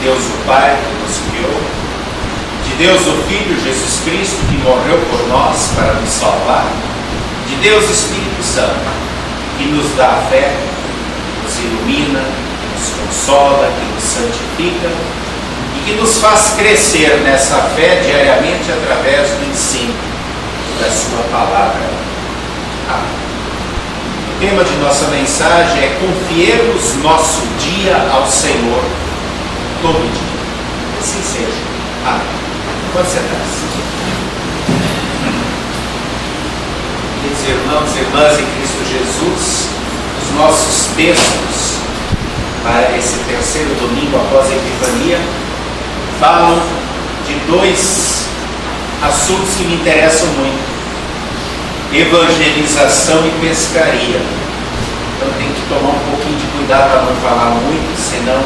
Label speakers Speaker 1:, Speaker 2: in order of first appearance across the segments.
Speaker 1: Deus o Pai que nos criou, de Deus o Filho Jesus Cristo que morreu por nós para nos salvar, de Deus o Espírito Santo que nos dá a fé, nos ilumina, que nos consola, que nos santifica e que nos faz crescer nessa fé diariamente através do ensino da sua palavra. Amém. O tema de nossa mensagem é: confiemos nosso dia ao Senhor todo dia. Assim seja. Amém. Pode sentar-se. Queridos irmãos e irmãs em Cristo Jesus, os nossos textos para esse terceiro domingo após a Epifania falam de dois assuntos que me interessam muito: evangelização e pescaria. Então eu tenho que tomar um pouquinho de cuidado para não falar muito, senão,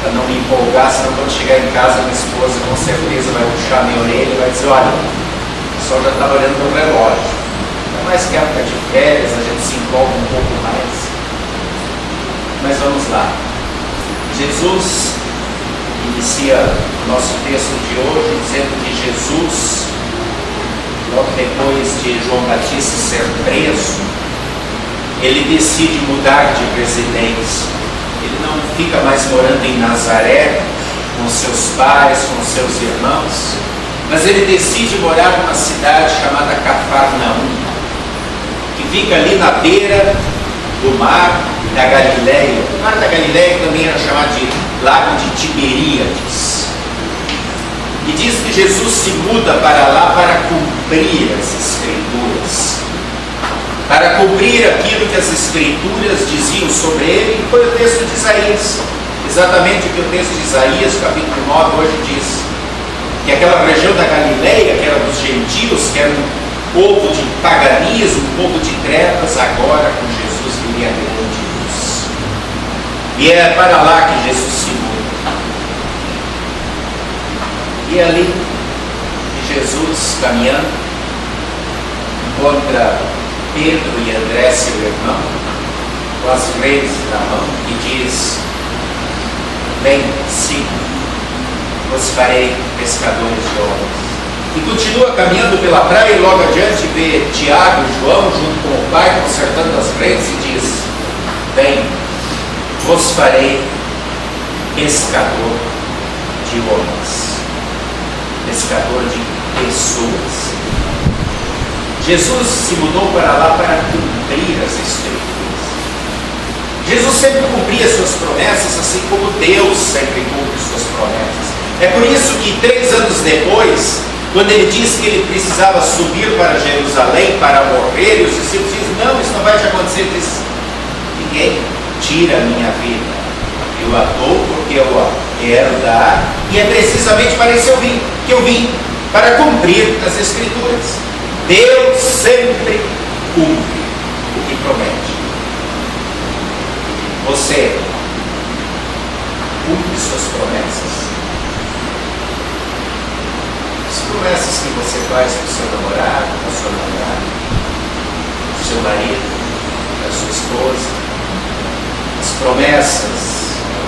Speaker 1: para não me empolgar, senão quando chegar em casa minha esposa com certeza vai puxar minha orelha e vai dizer: olha, o pessoal já estava olhando para o relógio. Ainda mais que época de férias, a gente se empolga um pouco mais. Mas vamos lá. Jesus inicia o nosso texto de hoje dizendo que Jesus, logo depois de João Batista ser preso, ele decide mudar de residência. Ele não fica mais morando em Nazaré com seus pais, com seus irmãos, mas ele decide morar numa cidade chamada Cafarnaum, que fica ali na beira do mar da Galileia. O mar da Galileia também era chamado de Lago de Tiberíades. E diz que Jesus se muda para lá para cumprir as Escrituras, para cumprir aquilo que as Escrituras diziam sobre ele, e foi o texto de Isaías, exatamente o que o texto de Isaías, capítulo 9, hoje diz, que aquela região da Galileia, que era dos gentios, que era um povo de paganismo, um povo de trevas, agora com Jesus viria a grande luz. E é para lá que Jesus se muda. E ali, Jesus caminhando, encontra Pedro e André, seu irmão, com as redes na mão, e diz: vem, siga, vos farei pescadores de homens. E continua caminhando pela praia, e logo adiante vê Tiago e João junto com o pai consertando as redes, e diz: vem, vos farei pescador de homens, pescador de pessoas. Jesus se mudou para lá para cumprir as Escrituras. Jesus sempre cumpria suas promessas, assim como Deus sempre cumpre suas promessas. É por isso que 3 anos depois, quando ele disse que ele precisava subir para Jerusalém para morrer, e os discípulos dizem: não, isso não vai te acontecer. Ele diz: ninguém tira a minha vida, eu a dou porque eu a quero dar, e é precisamente para isso que eu vim, para cumprir as Escrituras. Deus sempre cumpre o que promete. Você cumpre suas promessas? As promessas que você faz para o seu namorado, para a sua namorada, para o seu marido, para a sua esposa, as promessas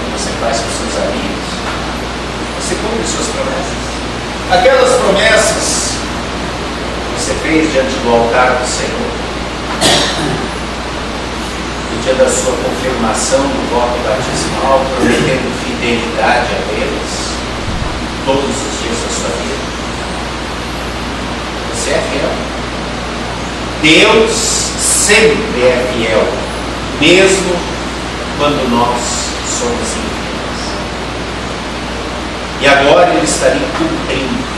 Speaker 1: que você faz para os seus amigos, você cumpre suas promessas? Aquelas promessas que você fez diante do altar do Senhor, no dia da sua confirmação do voto batismal, prometendo fidelidade a Deus todos os dias da sua vida. Você é fiel. Deus sempre é fiel, mesmo quando nós somos infiéis. E agora ele estaria cumprindo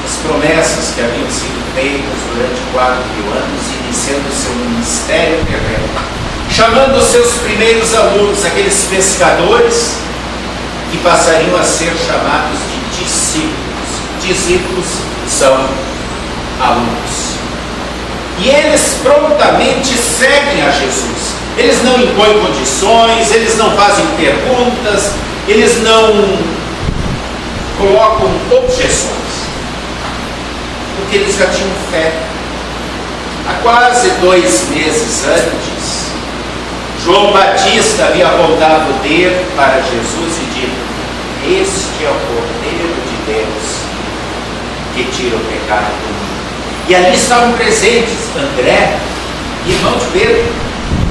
Speaker 1: as promessas que haviam sido feitas durante 4.000 anos, iniciando seu ministério terreno, chamando os seus primeiros alunos, aqueles pescadores que passariam a ser chamados de discípulos. Discípulos são alunos. E eles prontamente seguem a Jesus. Eles não impõem condições, eles não fazem perguntas, eles não colocam objeções, porque eles já tinham fé. Há quase 2 meses antes, João Batista havia apontado o dedo para Jesus e dito: este é o Cordeiro de Deus que tira o pecado do mundo. E ali estavam presentes André, irmão de Pedro,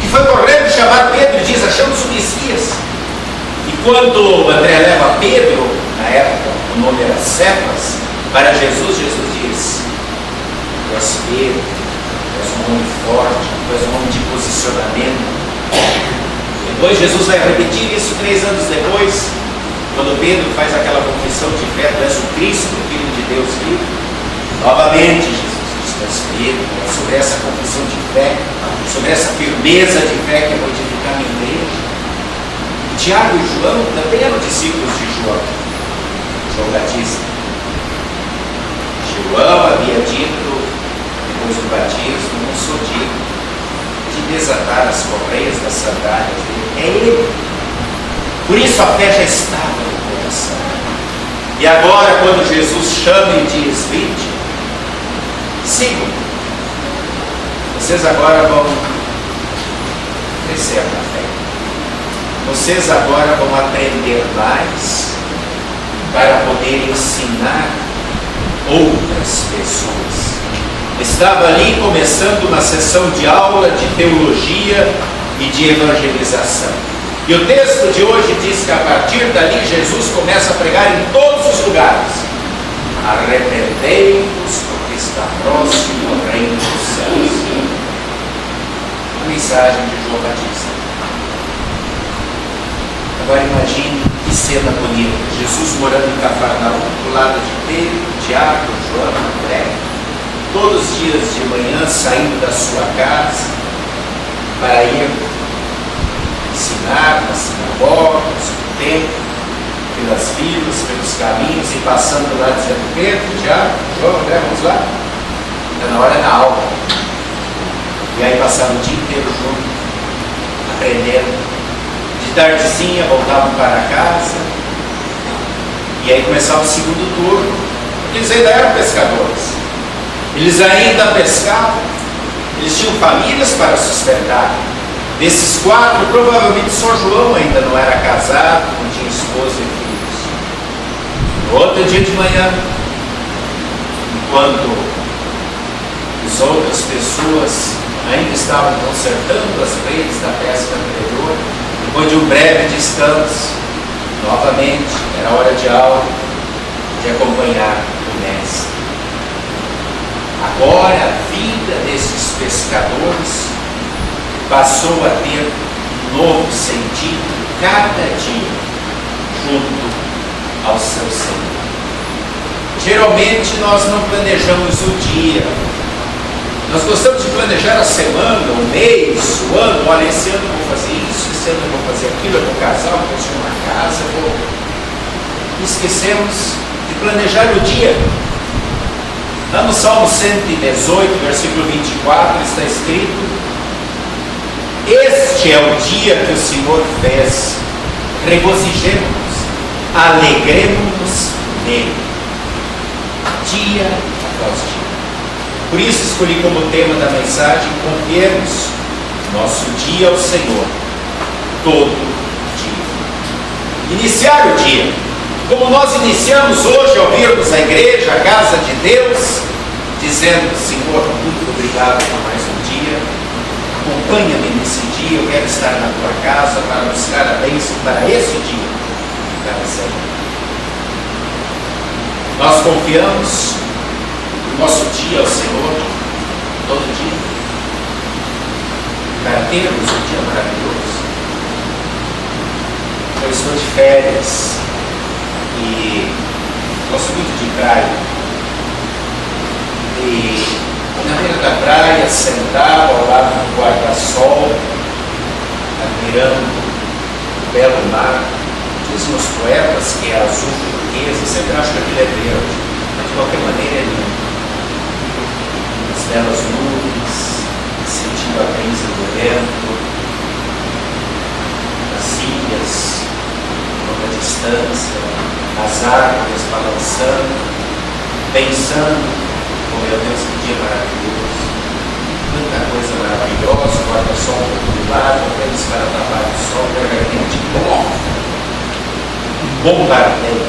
Speaker 1: que foi correndo chamar Pedro e diz: achamos o Messias. E quando André leva Pedro, na época o nome era Cefas, para Jesus, Jesus diz: tu és Pedro, tu és um homem forte, tu és um homem de posicionamento. Depois Jesus vai repetir isso 3 anos depois, quando Pedro faz aquela confissão de fé: tu és o Cristo, o Filho de Deus vivo. Novamente Jesus diz: tu és Pedro. É sobre essa confissão de fé, sobre essa firmeza de fé que eu vou edificar minha igreja. E Tiago e João também eram discípulos de João Batista. João havia dito, depois do batismo: não sou digno de desatar as correias das sandálias dele. É ele. Por isso a fé já estava no coração. E agora, quando Jesus chama e diz: vinde, sigam, vocês agora vão crescer na fé. Vocês agora vão aprender mais para poder ensinar outras pessoas. Estava ali começando uma sessão de aula de teologia e de evangelização. E o texto de hoje diz que a partir dali Jesus começa a pregar em todos os lugares: arrependei-vos, porque está próximo o reino dos céus. A mensagem de João Batista. Agora imagine que cena bonita: Jesus morando em Cafarnaum, do lado de Pedro, Tiago, João, André, todos os dias de manhã saindo da sua casa para ir ensinar nas sinagogas, no templo, pelas vilas, pelos caminhos, e passando lá dizendo: Pedro, Tiago, João, André, vamos lá? Está na hora da aula. E aí passaram o dia inteiro junto, aprendendo. De tardezinha voltavam para casa, e aí começava o segundo turno, porque eles ainda eram pescadores. Eles ainda pescavam, eles tinham famílias para sustentar. Desses 4, provavelmente só João ainda não era casado, não tinha esposa e filhos. No outro dia de manhã, enquanto as outras pessoas ainda estavam consertando as redes da pesca anterior, depois de um breve descanso, novamente era hora de aula, de acompanhar o mestre. Agora a vida desses pescadores passou a ter um novo sentido cada dia junto ao seu Senhor. Geralmente nós não planejamos o dia, nós gostamos de planejar a semana, o mês, o ano. Olha, esse ano eu vou fazer isso, esse ano eu vou fazer aquilo, eu vou casar, eu vou construir uma casa, eu vou... Esquecemos de planejar o dia. Lá no Salmo 118, versículo 24, está escrito: este é o dia que o Senhor fez, regozijemo-nos, alegremo-nos nele, dia após dia. Por isso escolhi como tema da mensagem: confiemos nosso dia ao Senhor, todo dia. Iniciar o dia, como nós iniciamos hoje ao virmos a igreja, a casa de Deus, dizendo: Senhor, muito obrigado por mais um dia, acompanha-me nesse dia, eu quero estar na tua casa para buscar a bênção para esse dia e para sempre. Nós confiamos o nosso dia ao Senhor, todo dia, para termos um dia maravilhoso. Eu estou de férias e gosto muito de praia. E na beira da praia, sentado ao lado do guarda-sol, admirando o belo mar. Dizem os poetas que é azul turquesa, eu sempre acho que aquilo é verde, mas de qualquer maneira é lindo. As belas nuvens, sentindo a brisa do vento, as ilhas, a distância, as árvores balançando, pensando: oh meu Deus, que dia maravilhoso, quanta coisa maravilhosa maravilhosa, guarda-sol popular, voltamos para trabalho sol, de repente, um bombardeio,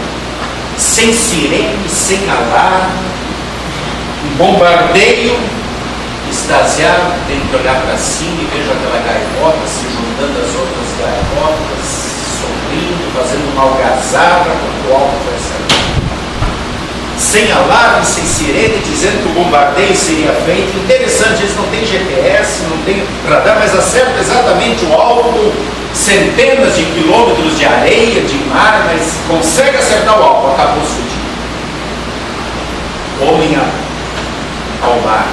Speaker 1: sem sirene, sem alarme, um bombardeio extasiado, tem que olhar para cima e vejo aquela gaivota se juntando às outras gaivotas, sorrindo, fazendo uma algazarra, porque o alvo vai sair. Sem alarme, sem sirene, dizendo que o bombardeio seria feito. Interessante, eles não têm GPS, não têm radar, mas acertam exatamente o alvo, centenas de quilômetros de areia, de mar, mas consegue acertar o alvo, acabou-se o dia. Homem ao mar.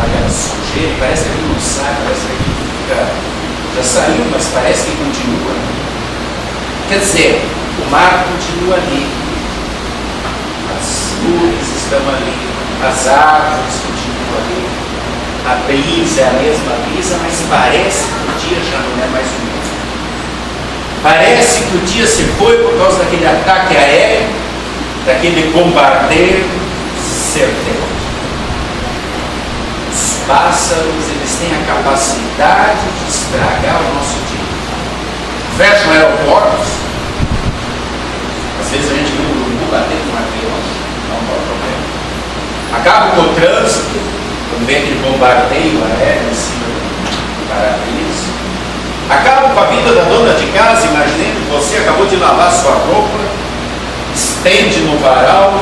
Speaker 1: Aquela sujeira, parece que ele não sai, parece que ele fica. Já saiu, mas parece que continua. Quer dizer, o mar continua ali, as nuvens estão ali, as árvores continuam ali, a brisa é a mesma brisa, mas parece que o dia já não é mais o mesmo. Parece que o dia se foi por causa daquele ataque aéreo, daquele bombardeio certeiro. Os pássaros, eles têm a capacidade de estragar o nosso dia. Fecham aeroportos. Às vezes a gente vê um urubu batendo no avião, não dá problema. Acaba com o trânsito, quando vem aquele bombardeio aéreo em cima do para-brisa. Acaba com a vida da dona de casa, imaginando que você acabou de lavar sua roupa, estende no varal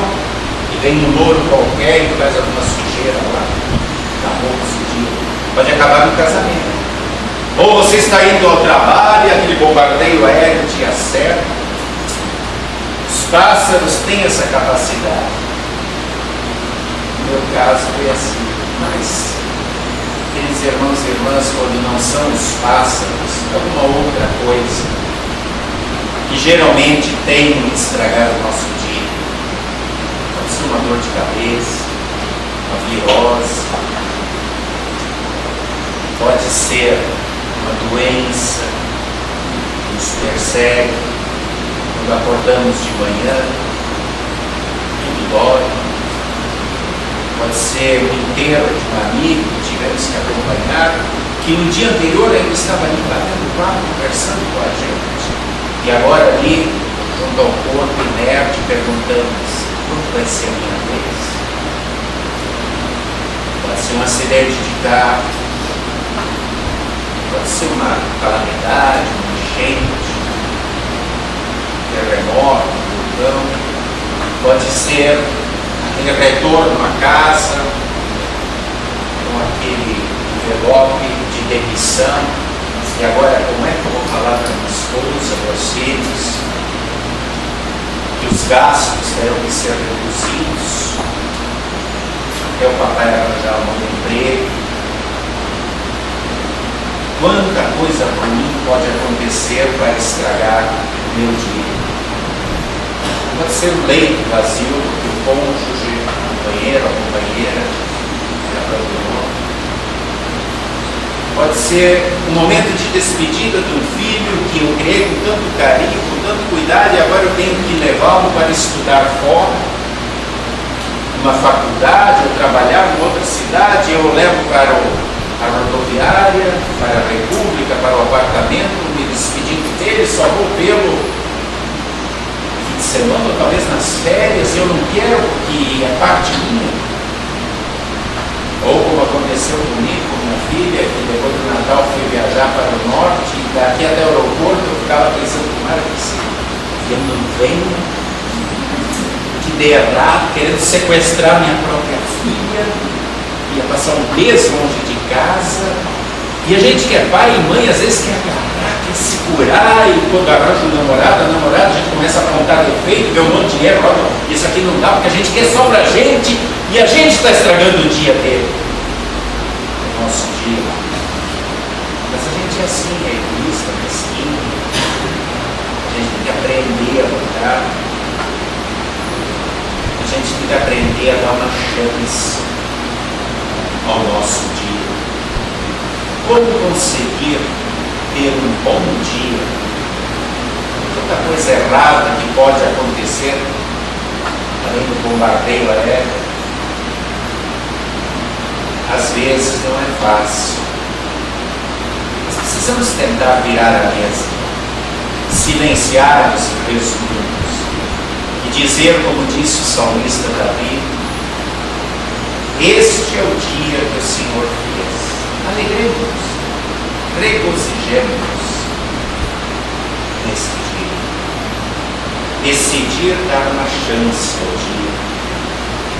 Speaker 1: e vem um louro qualquer e faz alguma sujeira lá. Acabou com esse dia. Pode acabar no casamento. Ou você está indo ao trabalho e aquele bombardeio aéreo te acerta. Os pássaros têm essa capacidade. No meu caso foi assim. Mas, queridos irmãos e irmãs, quando não são os pássaros, alguma outra coisa que geralmente tem de estragar o nosso dia. Pode ser uma dor de cabeça, uma virose, pode ser uma doença que nos persegue. Quando acordamos de manhã, tudo dói. Pode ser o enterro de um amigo que tivemos que acompanhar, que no dia anterior ele estava ali batendo papo, conversando com a gente. E agora ali, junto ao corpo inerte, perguntamos: quando vai ser a minha vez? Pode ser um acidente de carro, pode ser uma calamidade, uma enchente, terremoto, vulcão, pode ser aquele retorno à casa, com aquele envelope de demissão, e agora como é que eu vou falar para minha esposa, para os filhos, que os gastos terão que ser reduzidos, até o papai arranjar um emprego. Quanta coisa ruim pode acontecer para estragar o meu dia. Pode ser um leito vazio que o cônjuge, o companheiro, a companheira abandonou. Pode ser um momento de despedida de um filho que eu criei com tanto carinho, com tanto cuidado, e agora eu tenho que levá-lo para estudar fora, numa faculdade, ou trabalhar em outra cidade. Eu o levo para a rodoviária, para a República, para o apartamento, me despedindo dele, só vou vê-lo semana, ou talvez nas férias, eu não quero porque é parte minha. Ou como aconteceu comigo, com minha filha, que depois do Natal foi viajar para o norte, e daqui até o aeroporto eu ficava pensando: como era que eu não venho, que dei errado, querendo sequestrar minha própria filha, ia passar um mês longe de casa. E a gente que é pai e mãe, às vezes quer agarrar, quer segurar, e quando arranja um namorado, a namorada, a gente começa a apontar defeito, ver um monte de dinheiro, olha, isso aqui não dá, porque a gente quer só pra gente, e a gente está estragando o dia dele. O nosso dia. Mas a gente é assim, é egoísta, mesquinho. A gente tem que aprender a lutar. A gente tem que aprender a dar uma chance ao nosso dia. Como conseguir ter um bom dia? Tanta coisa errada que pode acontecer, além do bombardeio aéreo. às vezes não é fácil. Mas precisamos tentar virar a mesa, silenciar os resmunhos e dizer, como disse o salmista Davi: este é o dia que o Senhor fez. Alegremos, regozijemos nesse dia. Decidir dar uma chance ao dia.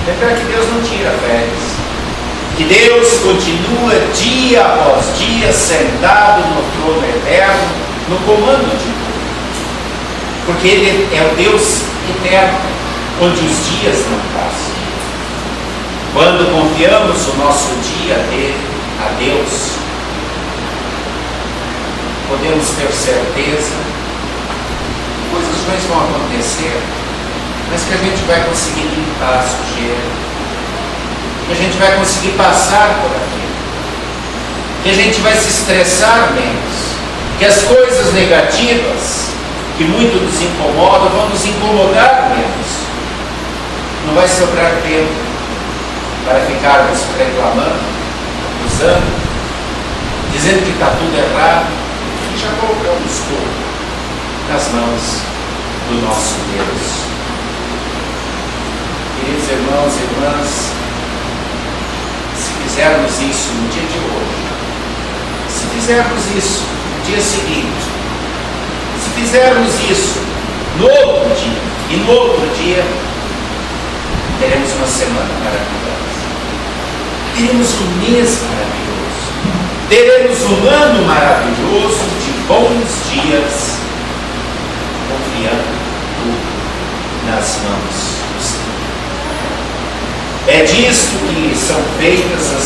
Speaker 1: Lembrar que Deus não tira férias. Que Deus continua dia após dia sentado no trono eterno, no comando de tudo. Porque Ele é o Deus eterno, onde os dias não passam. Quando confiamos o nosso dia a Deus, podemos ter certeza que coisas ruins vão acontecer, mas que a gente vai conseguir limpar a sujeira, que a gente vai conseguir passar por aquilo, que a gente vai se estressar menos, que as coisas negativas que muito nos incomodam vão nos incomodar menos. Não vai sobrar tempo para ficarmos reclamando, acusando, dizendo que está tudo errado, e já colocamos tudo nas mãos do nosso Deus. Queridos irmãos e irmãs, se fizermos isso no dia de hoje, se fizermos isso no dia seguinte, se fizermos isso no outro dia e no outro dia, teremos uma semana maravilhosa, teremos um mês maravilhoso, teremos um ano maravilhoso de bons dias, confiando tudo nas mãos do Senhor. É disto que são feitas as